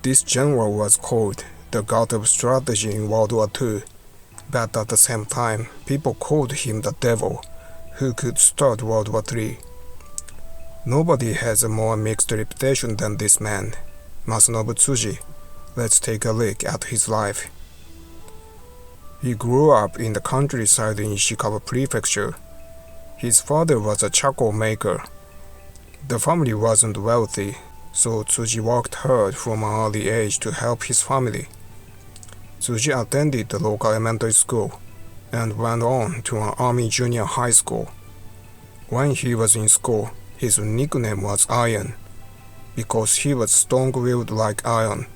This general was called the god of strategy in World War II, but at the same time, people called him the devil, who could start World War III. Nobody has a more mixed reputation than this man, Masanobu Tsuji. Let's take a look at his life. He grew up in the countryside in Ishikawa Prefecture. His father was a charcoal maker. The family wasn't wealthy, so Tsuji worked hard from an early age to help his family. Tsuji attended the local elementary school and went on to an army junior high school. When he was in school, his nickname was Iron, because he was strong-willed like iron.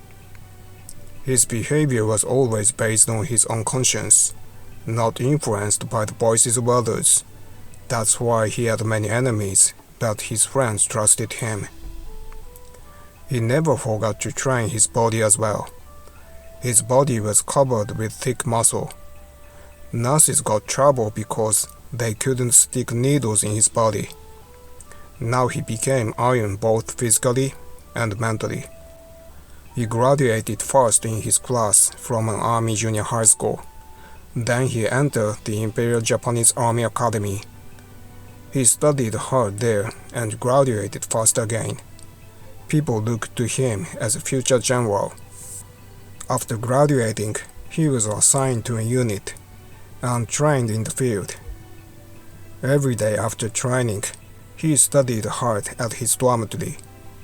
His behavior was always based on his own conscience, not influenced by the voices of others. That's why he had many enemies, but his friends trusted him. He never forgot to train his body as well. His body was covered with thick muscle. Nurses got trouble because they couldn't stick needles in his body. Now he became iron both physically and mentally. He graduated first in his class from an army junior high school. Then he entered the Imperial Japanese Army Academy. He studied hard there and graduated first again. People looked to him as a future general. After graduating, he was assigned to a unit and trained in the field. Every day after training, he studied hard at his dormitory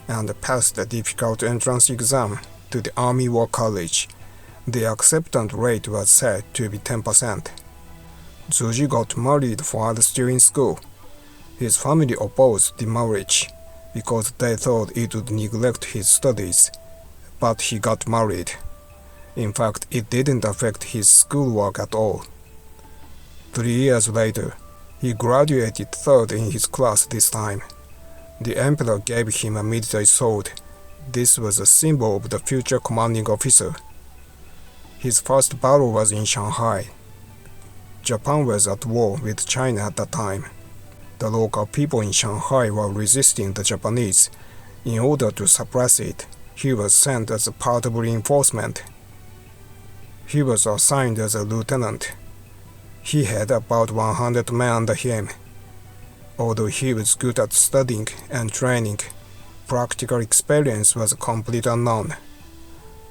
and passed a difficult entrance exam to the Army War College. The acceptance rate was set to be 10%. Tsuji got married while still in school. His family opposed the marriage because they thought it would neglect his studies, but he got married. In fact, it didn't affect his schoolwork at all. 3 years later, he graduated third in his class this time. The emperor gave him a military sword. This was a symbol of the future commanding officer. His first battle was in Shanghai. Japan was at war with China at that time. The local people in Shanghai were resisting the Japanese. In order to suppress it, he was sent as a part of reinforcement. He was assigned as a lieutenant. He had about 100 men under him. Although he was good at studying and training, practical experience was a complete unknown.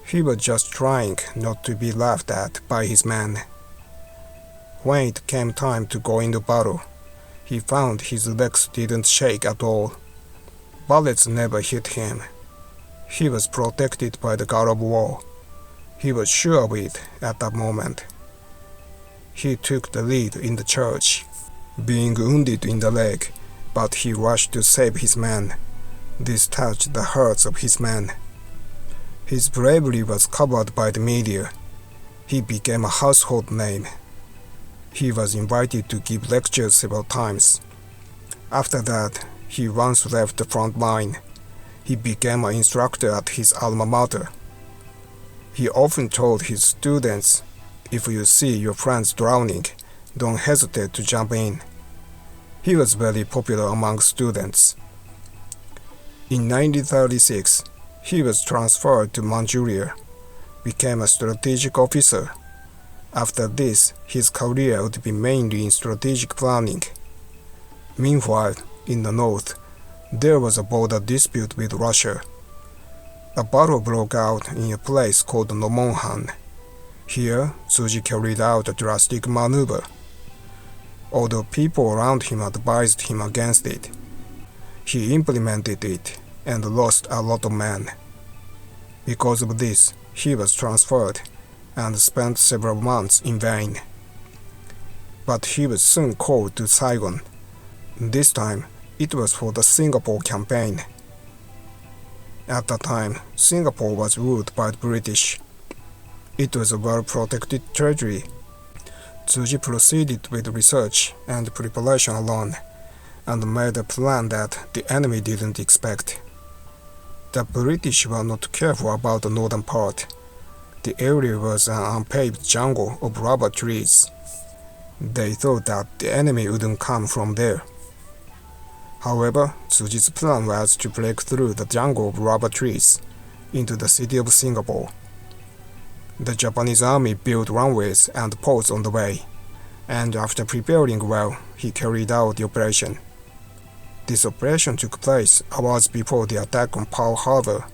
He was just trying not to be laughed at by his men. When it came time to go into battle, he found his legs didn't shake at all. Bullets never hit him. He was protected by the god of war. He was sure of it at that moment. He took the lead in the charge, being wounded in the leg, but he rushed to save his men. This touched the hearts of his men. His bravery was covered by the media. He became a household name. He was invited to give lectures several times. After that, he once left the front line. He became an instructor at his alma mater. He often told his students, "If you see your friends drowning, don't hesitate to jump in." He was very popular among students. In 1936, he was transferred to Manchuria, became a strategic officer. After this, his career would be mainly in strategic planning. Meanwhile, in the north, there was a border dispute with Russia. A battle broke out in a place called Nomonhan. Here, Tsuji carried out a drastic maneuver. Although people around him advised him against it, he implemented it and lost a lot of men. Because of this, he was transferred and spent several months in vain. But he was soon called to Saigon. This time, it was for the Singapore campaign. At the time, Singapore was ruled by the British. It was a well-protected territory. Tsuji proceeded with research and preparation alone, and made a plan that the enemy didn't expect. The British were not careful about the northern part. The area was an unpaved jungle of rubber trees. They thought that the enemy wouldn't come from there. However, Tsuji's plan was to break through the jungle of rubber trees into the city of Singapore. The Japanese army built runways and ports on the way, and after preparing well, he carried out the operation. This operation took place hours before the attack on Pearl Harbor.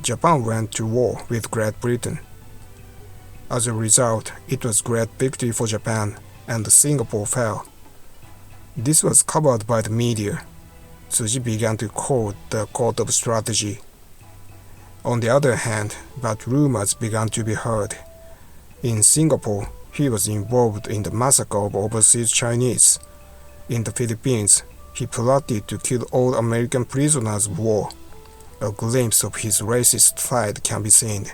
Japan went to war with Great Britain. As a result, it was great victory for Japan, and Singapore fell. This was covered by the media. Tsuji began to quote the Code of Strategy. On the other hand, bad rumors began to be heard. In Singapore, he was involved in the massacre of overseas Chinese. In the Philippines, he plotted to kill all American prisoners of war. A glimpse of his racist side can be seen.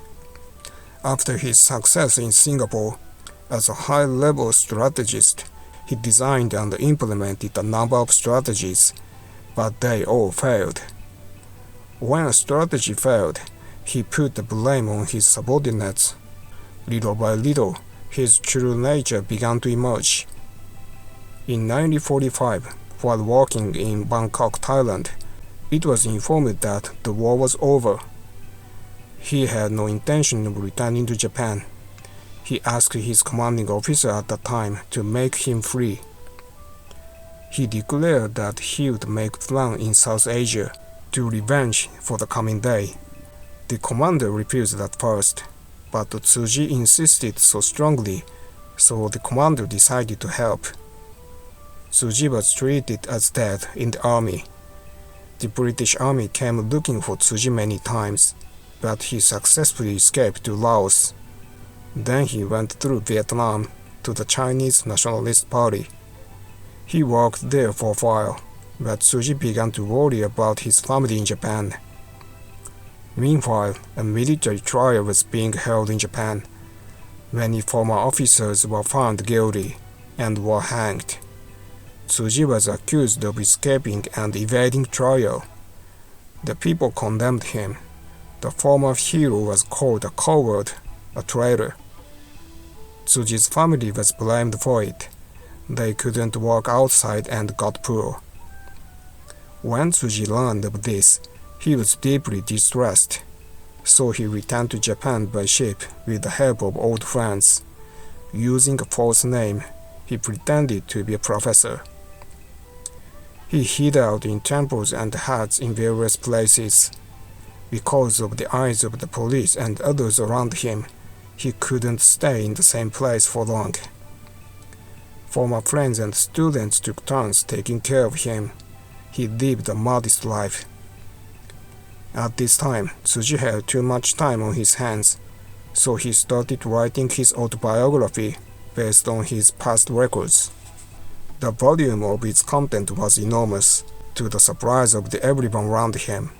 After his success in Singapore, as a high-level strategist, he designed and implemented a number of strategies, but they all failed. When a strategy failed, he put the blame on his subordinates. Little by little, his true nature began to emerge. In 1945, while working in Bangkok, Thailand, it was informed that the war was over. He had no intention of returning to Japan. He asked his commanding officer at the time to make him free. He declared that he would make plans in South Asia to revenge for the coming day. The commander refused at first, but Tsuji insisted so strongly, so the commander decided to help. Tsuji was treated as dead in the army. The British army came looking for Tsuji many times, but he successfully escaped to Laos. Then he went through Vietnam to the Chinese Nationalist Party. He worked there for a while, but Tsuji began to worry about his family in Japan. Meanwhile, a military trial was being held in Japan. Many former officers were found guilty and were hanged. Tsuji was accused of escaping and evading trial. The people condemned him. The former hero was called a coward, a traitor. Tsuji's family was blamed for it. They couldn't work outside and got poor. When Tsuji learned of this, he was deeply distressed, so he returned to Japan by ship with the help of old friends. Using a false name, he pretended to be a professor. He hid out in temples and huts in various places. Because of the eyes of the police and others around him, he couldn't stay in the same place for long. Former friends and students took turns taking care of him. He lived a modest life. At this time, Tsuji had too much time on his hands, so he started writing his autobiography based on his past records. The volume of its content was enormous, to the surprise of everyone around him.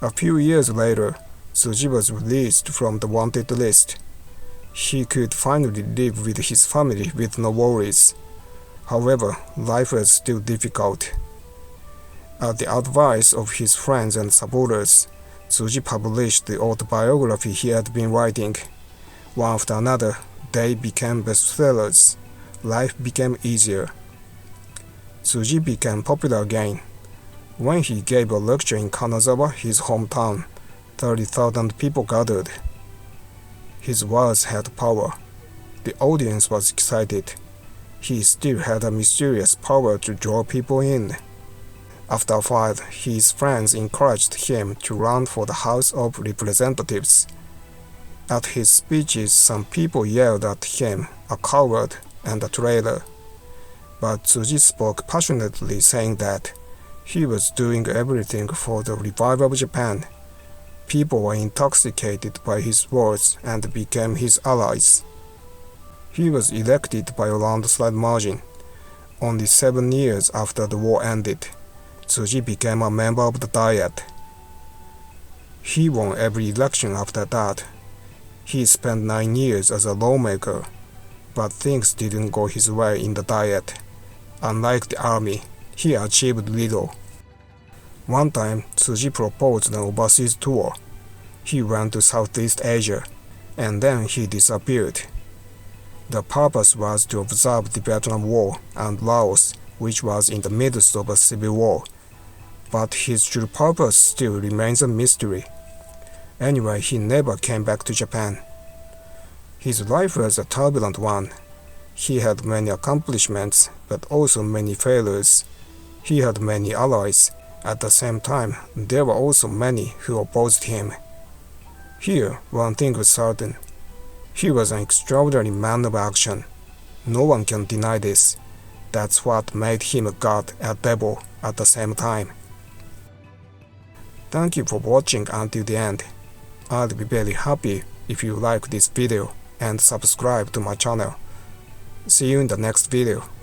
A few years later, Tsuji was released from the wanted list. He could finally live with his family with no worries. However, life was still difficult. At the advice of his friends and supporters, Tsuji published the autobiography he had been writing. One after another, they became bestsellers. Life became easier. Tsuji became popular again. When he gave a lecture in Kanazawa, his hometown, 30,000 people gathered. His words had power. The audience was excited. He still had a mysterious power to draw people in. After a while, his friends encouraged him to run for the House of Representatives. At his speeches, some people yelled at him, a coward and a traitor. But Tsuji spoke passionately, saying that he was doing everything for the revival of Japan. People were intoxicated by his words and became his allies. He was elected by a landslide margin. Only 7 years after the war ended, Tsuji became a member of the Diet. He won every election after that. He spent 9 years as a lawmaker, but things didn't go his way in the Diet. Unlike the army, he achieved little. One time, Tsuji proposed an overseas tour. He went to Southeast Asia, and then he disappeared. The purpose was to observe the Vietnam War and Laos, which was in the midst of a civil war. But his true purpose still remains a mystery. Anyway, he never came back to Japan. His life was a turbulent one. He had many accomplishments, but also many failures. He had many allies. At the same time, there were also many who opposed him. Here, one thing was certain. He was an extraordinary man of action. No one can deny this. That's what made him a god and devil at the same time. Thank you for watching until the end. I'll be very happy if you like this video and subscribe to my channel. See you in the next video.